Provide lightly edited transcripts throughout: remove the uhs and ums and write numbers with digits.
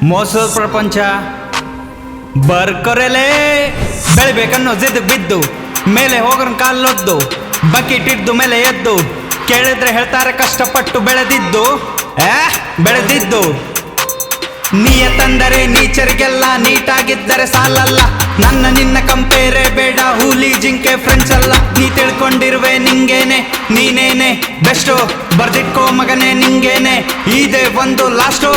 ಮೋಸದ ಪ್ರಪಂಚ ಬರ್ಕೊರೆಲೆ ಬೆಳಿಬೇಕನ್ನೋ ಜಿದ್ ಬಿದ್ದು ಮೇಲೆ ಹೋಗೋನ್ ಕಾಲೊದ್ದು ಬಕೆಟ್ ಹಿಡ್ದು ಮೇಲೆ ಎದ್ದು ಕೇಳಿದ್ರೆ ಹೇಳ್ತಾರೆ ಕಷ್ಟಪಟ್ಟು ಬೆಳೆದಿದ್ದು ಬೆಳೆದಿದ್ದು ನಿಯತಂದರೆ ನೀಚರಿಗೆಲ್ಲ ನೀಟಾಗಿದ್ದರೆ ಸಾಲಲ್ಲ ನನ್ನ ನಿನ್ನ ಕಂಪೇರೆ ಬೇಡ ಹುಲಿ ಜಿಂಕೆ ಫ್ರೆಂಡ್ಸ್ ಅಲ್ಲ ನೀ ತಿಳ್ಕೊಂಡಿರುವೆ ನಿಂಗೇನೆ ನೀನೇನೆ ಬೆಸ್ಟು ಬರ್ದಿಟ್ಕೋ ಮಗನೇ ನಿಂಗೇನೆ ಇದೆ ಒಂದು ಲಾಸ್ಟು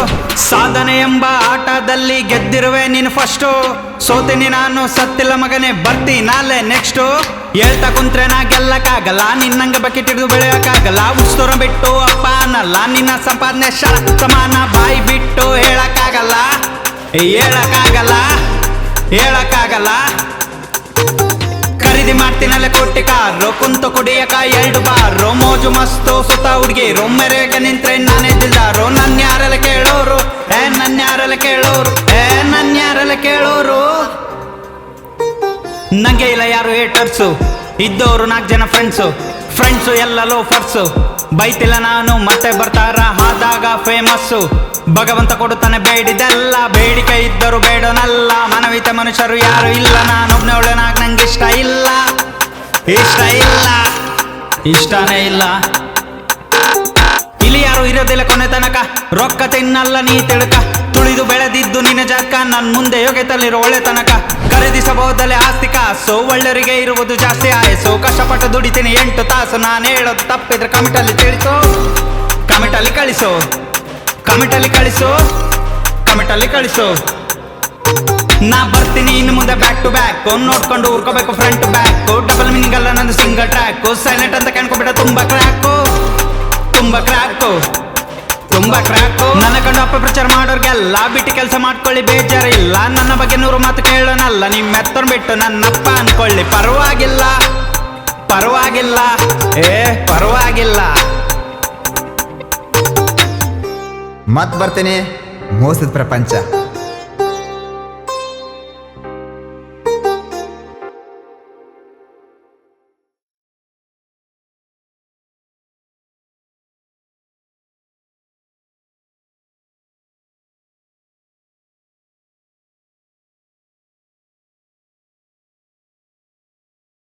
ಸಾಧನೆ ಎಂಬ ಆಟದಲ್ಲಿ ಗೆದ್ದಿರುವೆ ನೀನು ಫಸ್ಟು ಸೋತೀನಿ ನಾನು ಸತ್ತಿಲ್ಲ ಮಗನೇ ಬರ್ತಿ ನಾಳೆ ನೆಕ್ಸ್ಟು ಹೇಳ್ತಾ ಕುಂತ್ರೆ ನಾ ಗೆಲ್ಲಕ್ಕಾಗಲ್ಲ ನಿನ್ನಂಗೆ ಬಕೆಟ್ ಹಿಡಿದು ಬೆಳೆಯೋಕ್ಕಾಗಲ್ಲ ಉಸ್ತುರ ಬಿಟ್ಟು ಅಪ್ಪ ಅನ್ನಲ್ಲ ನಿನ್ನ ಸಂಪಾದನೆ ಶಾಲ ಸಮಾನ ಬಾಯಿ ಬಿಟ್ಟು ಹೇಳಕ್ಕಾಗಲ್ಲ ಹೇಳಕ್ಕಾಗಲ್ಲ ಖರೀದಿ ಮಾಡ್ತೀನಲ್ಲ ಕೋಟಿ ಕಾರು ಕುಂತು ಕುಡಿಯಕ 2 ಬಾರು ಮೋಜು ಮಸ್ತು ಸುತ್ತ ಹುಡುಗಿ ರೊಮ್ಮೆರೆಗೆ ನಿಂತ್ರೆ ನಾನೇ ದಿಲ್ದಾರು ನನ್ನ ಯಾರೆಲ್ಲ ಕೇಳೋರು ನನ್ನ ಯಾರೆಲ್ಲ ಕೇಳೋರು ನಂಗೆ ಇಲ್ಲ ಯಾರು ಹೇಟರ್ಸು ಇದ್ದವರು 4 ಜನ ಫ್ರೆಂಡ್ಸು ಎಲ್ಲ ಲೋಫರ್ಸು ಬೈತಿಲ್ಲ ನಾನು ಮತ್ತೆ ಬರ್ತಾರ ಆದಾಗ ಫೇಮಸ್ಸು ಭಗವಂತ ಕೊಡುತ್ತಾನೆ ಬೇಡಿದೆಲ್ಲ ಬೇಡಿಕೆ ಇದ್ದರು ಬೇಡೋನಲ್ಲ ಮನವಿತ ಮನುಷ್ಯರು ಯಾರು ಇಲ್ಲ ನಾನೊಬ್ನೇ ಒಳ್ಳೆನಾಗ ನಂಗೆ ಇಷ್ಟನೇ ಇಲ್ಲ ಇಲ್ಲಿ ಯಾರು ಇರೋದಿಲ್ಲ ಕೊನೆ ತನಕ ರೊಕ್ಕ ತಿನ್ನಲ್ಲ ನೀ ತಿಳ್ಕ ತುಳಿದು ಬೆಳೆದಿದ್ದು ನಿನ್ನ ಜಾಕ ನನ್ ಮುಂದೆ ಯೋಗ್ಯತಲ್ಲಿರೋ ಒಳ್ಳೆ ತನಕ ಖರೀದಿಸಬಹುದಲ್ಲೇ ಆಸ್ತಿ ಕಾಸು ಒಳ್ಳೆಯವರಿಗೆ ಇರುವುದು ಜಾಸ್ತಿ ಆಯಸ್ಸು ಕಷ್ಟಪಟ್ಟು ದುಡಿತೀನಿ 8 ತಾಸು ನಾನು ಹೇಳೋದು ತಪ್ಪಿದ್ರೆ ಕಮಿಟಲ್ಲಿ ತಿಳಿಸು ಕಮಿಟಲ್ಲಿ ಕಳಿಸು ನಾ ಬರ್ತೀನಿ ಇನ್ನು ಮುಂದೆ ಬ್ಯಾಕ್ ಟು ಬ್ಯಾಕ್ ನೋಡ್ಕೊಂಡು ಊರ್ಕೋಬೇಕು ಫ್ರಂಟ್ ಬ್ಯಾಕ್ ಡಬಲ್ ಮೀನಿಂಗ್ ಅಲ್ಲ ನಂದು ಸಿಂಗಲ್ ಟ್ರ್ಯಾಕ್ ಸೈಲೆಂಟ್ ಅಂತ ಕಾಣ್ಕೊಬಿಟ್ಟ ತುಂಬಾ ಕ್ರ್ಯಾಕು ನನ್ನ ಕಂಡು ಅಪಪ್ರಚಾರ ಮಾಡೋರ್ಗೆಲ್ಲ ಬಿಟ್ಟು ಕೆಲಸ ಮಾಡ್ಕೊಳ್ಳಿ ಬೇಜಾರಿಲ್ಲ ನನ್ನ ಬಗ್ಗೆ 100 ಮಾತು ಕೇಳೋನಲ್ಲ ನಿಮ್ಮ ಎತ್ತರ್ ಬಿಟ್ಟು ನನ್ನಪ್ಪ ಅನ್ಕೊಳ್ಳಿ ಪರವಾಗಿಲ್ಲ ಮತ್ ಬರ್ತೀನಿ ಮೋಸದ ಪ್ರಪಂಚ.